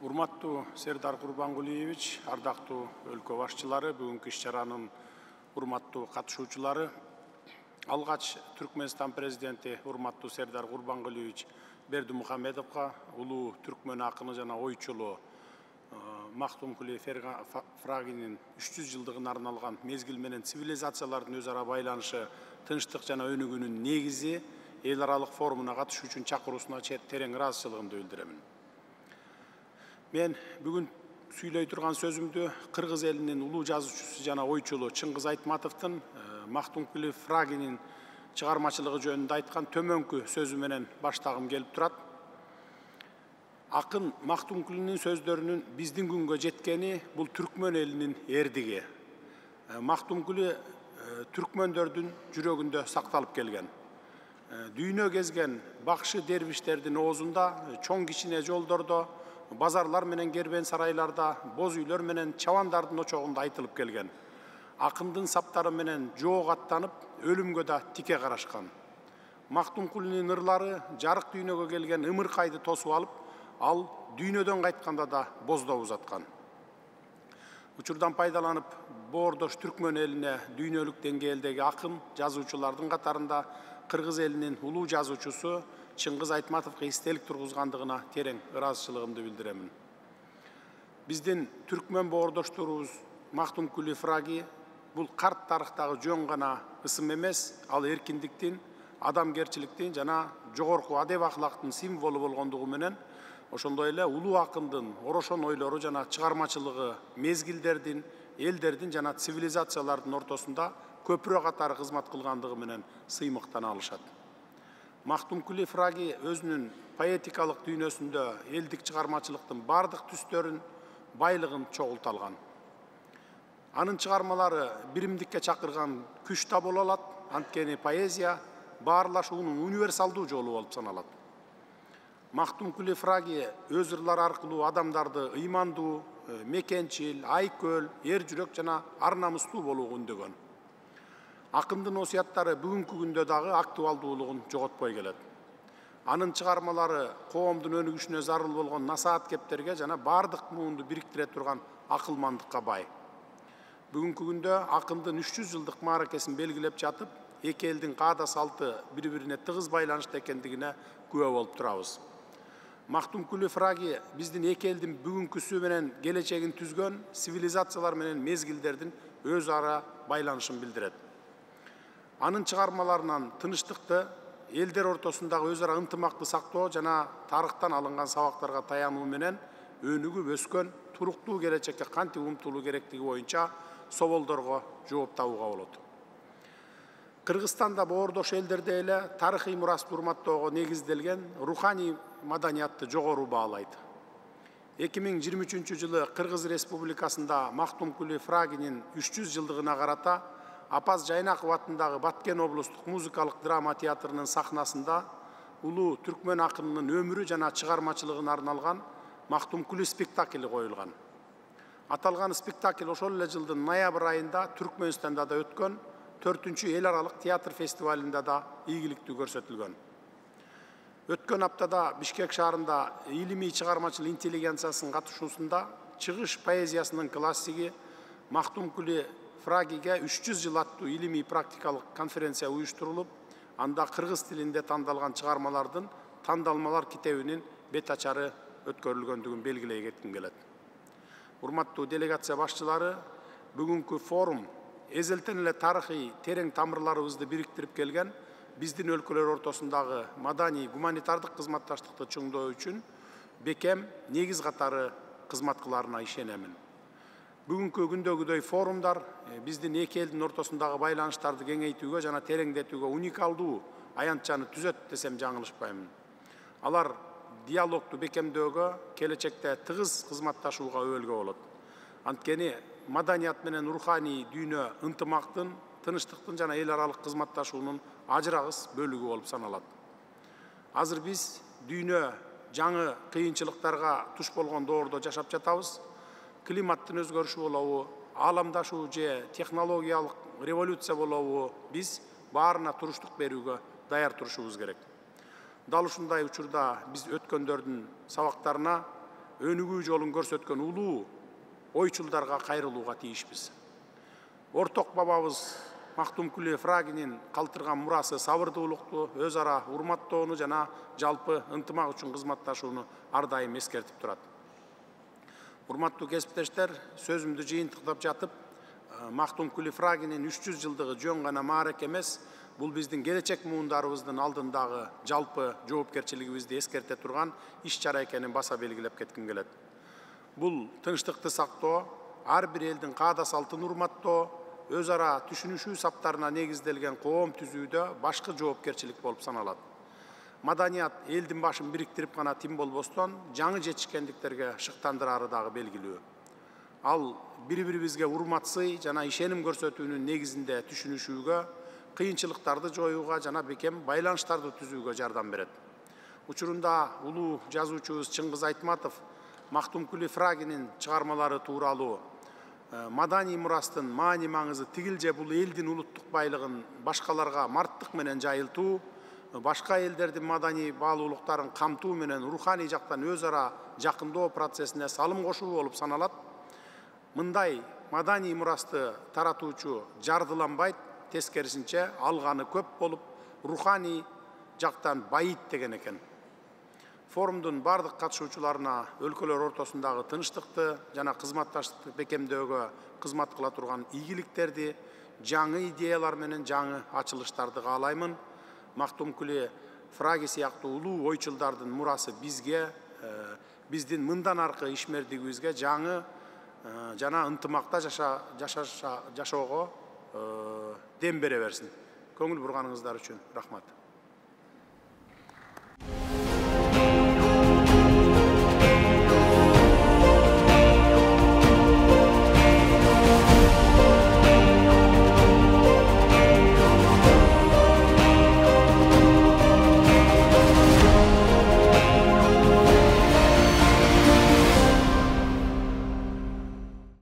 Урматтуу Сердар Курбангулиевич, ардактуу өлкө башчылары, бүгүнкү иш-чаранын урматтуу катышуучулары, алгач Түркменстан президенти урматтуу Сердар Курбангулиевич Бердимухамедовго, улуу түркмөн акыны жана ойчулу Махтумкули Фрагинин 300 жылдыгына арналган мезгил менен цивилизациялардын өз ара байланышы, тынчтык жана өнүгүүнүн негизи эл аралык форумуна катышуу үчүн чакыруусуна терең ыраазычылыгымды билдирем. Мен бүгүн сүйлөй турган сөзүмдү Кыргыз элинин улуу жазуучусу жана ойчулу Чыңгыз Айтматовдун Махтумкули Фрагинин чыгармачылыгы жөнүндө айткан төмөнкү сөзү менен баштагым келип турат. Акын Махтумкулинин сөздөрүнүн биздин күнгө жеткени бул түркмөн элинин эрдиги. Махтумкули түркмөндөрдүн жүрөгүндө сакталып келген. Дүйнө кезген бакшы дервиштердин оозунда, чоң кичине жолдордо, базарлар менен кербен сарайларда, боз үйлөр менен чабандардын очогунда айтылып келген. Акындын саптары менен жоок аттанып, өлүмгө да тике карашкан. Махтумкулинин ырлары жарык дүйнөгө келген ымыркайды тосуп алып, ал дүйнөдөн кайтканда да боздоп узаткан. Учурдан пайдаланып, боордош түркмөн элине дүйнөлүк деңгээлдеги акын жазуучулардын катарында Кыргыз элинин улуу жазуучусу Чыңгыз Айтматовго эстелик тургузгандыгына терең ыраазычылыгымды билдиремин. Биздин түркмөн боордошторубуз Махтумкули Фраги бул карт тарыхтагы жөн гана ысым эмес, ал эркиндиктин, адамгерчиликтин жана жогорку адеп ахлактын символу болгондугу менен, ошондой эле улуу акындын орошон ойлору жана чыгармачылыгы мезгилдердин, элдердин жана цивилизациялардын ортосунда көпүрө катары кызмат кылгандыгы менен сыймыктана алышат. Махтумкули Фраги өзүнүн поэтикалык дүйнөсүндө элдик чыгармачылыктын бардык түстөрүн, байлыгын чогулта алган. Анын чыгармалары биримдикке чакырган күч да боло алат, анткени поэзия баарлашуунун универсалдуу жолу болуп саналат. Махтумкули Фраги өз ырлары аркылуу адамдарды ыймандуу, мекенчил, айкөл, эр жүрөк жана ар намыстуу болууга үндөгөн. Акындын осуяттары бүгүнкү күндө дагы актуалдуулугун жоготпой келет. Анын чыгармалары коомдун өнүгүшүнө зарыл болгон насаат кептерге жана бардык муунду бириктире турган акылмандыкка бай. Бүгүнкү күндө акындын 300 жылдык мааракесин белгилеп жатып, эки элдин каада салты бири-бирине тыгыз байланышта экендигине күбө болуп турабыз. Махтумкули Фраги биздин эки элдин бүгүнкүсү менен келечегин түзгөн цивилизациялар менен мезгилдердин өз ара байланышын билдирет. Анын чыгармаларынан тынычтыкты, элдер ортосундагы өз ара ынтымакты сактоо жана тарыхтан алынган сабактарга таянуу менен өнүгүп өскөн туруктуу келечекке кантип умтулуу керектиги боюнча соболдорго жооп табууга болот. Кыргызстанда боордош элдерде эле тарыхый мурасты урматтоого негизделген руханий маданиятты жогору баалайт. 2023 жылы Кыргыз Республикасында Махтумкули Фрагинин 300 жылдыгына карата Апаз Жайнаков атындагы Баткен облустук музыкалык драма театрынын сахнасында улуу түркмөн акынынын өмүрү жана чыгармачылыгына арналган Махтумкули спектакли коюлган. Аталган спектакль ошол эле жылдын ноябрь айында Түркмөнстанда да өткөн 4-чү эл аралык театр фестивалында да ийгиликтүү көрсөтүлгөн. Өткөн аптада Бишкек шаарында илимий чыгармачыл интеллигенциясынын катышуусунда чыгыш поэзиясынын классиги Махтумкули Фрагиге 300 жыл аттуу илимий практикалык конференция уюштурулуп, анда кыргыз тилинде тандалган чыгармалардын тандалмалар китебинин бет ачары өткөрүлгөндүгүн белгилей кетким келет. Урматтуу делегация башчылары, бүгүнкү форум эзелтен эле тарыхый терең тамырларыбызды бириктирип келген биздин өлкөлөр ортосундагы маданий гуманитардык кызматташтыкты чоңдоо үчүн бекем негиз катары кызмат кыларына ишенемин. Бүгүнкү күндөгүдөй форумдар биздин эки элдин ортосундагы байланыштарды кеңейтүүгө жана тереңдетүүгө уникалдуу аянтчаны түзөт десем жаңылышпаймын. Алар диалогду бекемдөөгө, келечекте тыгыз кызматташууга өбөлгө болот. Анткени маданият менен руханий дүйнө ынтымактын, тынычтыктын жана эл аралык кызматташуунун ажырагыс бөлүгү болуп саналат. Азыр биз дүйнө жаңы кыйынчылыктарга туш болгон доордо жашап жатабыз. Климаттын өзгөрүшү болобу, ааламдашуу же технологиялык революция болобу, биз баарына туруштук берүүгө даяр турушубуз керек. Дал ушундай учурда биз өткөндөрдүн сабактарына өнүгүү жолун көрсөткөн улуу ойчулдарга кайрылууга тийишпиз. Орток бабабыз Мактумкүлү Фрагинин калтырган мурасы сабырдуулукту, өз ара урматтоону жана жалпы ынтымак үчүн кызматташууну ар дайым эскертип турат. Урматтуу кесиптештер, сөзүмдү жыйынтыктап жатып, Мактумкүлү Фрагинин 300 жылдыгы жөн гана маарек эмес, бул биздин келечек муундарыбыздын алдындагы жалпы жоопкерчилигибизди эскерте турган иш-чара экенин баса белгилеп кетким келет. Бул тынчтыкты сактоо, ар бир элдин каада салтын урматтоо, өз ара түшүнүшүү саптарына негизделген коом түзүүдө башкы жоопкерчилик болуп саналат. Маданият элдин башын бириктирип гана тим болбостон, жаңы жетишкендиктерге шыктандырары дагы белгилүү. Ал бири-бирибизге урматсый жана ишеним көрсөтүүнүн негизинде түшүнүшүүгө, кыйынчылыктарды жоюуга жана бекем байланыштарды түзүүгө жардам берет. Учурунда улуу жазуучубуз Чыңгыз Айтматов Мактумкүлү Фрагинин чыгармалары тууралуу маданий мурастын маани маңызы тигилже бул элдин улуттук байлыгын башкаларга марттык менен жайылтуу, башка элдердин маданий баалуулуктарын камтуу менен руханий жактан өз ара жакындоо процессине салым кошуу болуп саналат. Мындай маданий мурасты таратуучу жардыланбайт, тескерисинче алганы көп болуп, руханий жактан байыйт деген экен. Форумдун бардык катышуучуларына өлкөлөр ортосундагы тынчтыкты жана кызматташтыкты бекемдөөгө кызмат кыла турган ийгиликтерди, жаңы идеялар менен жаңы ачылыштарды каалаймын. Мактумкүлү Фраги сыяктуу улуу ойчулдардын мурасы бизге, биздин мындан аркы ишмердигибизге жаңы жана ынтымакта жашоого дем бере берсин. Көңүл бурганыңыздар үчүн рахмат.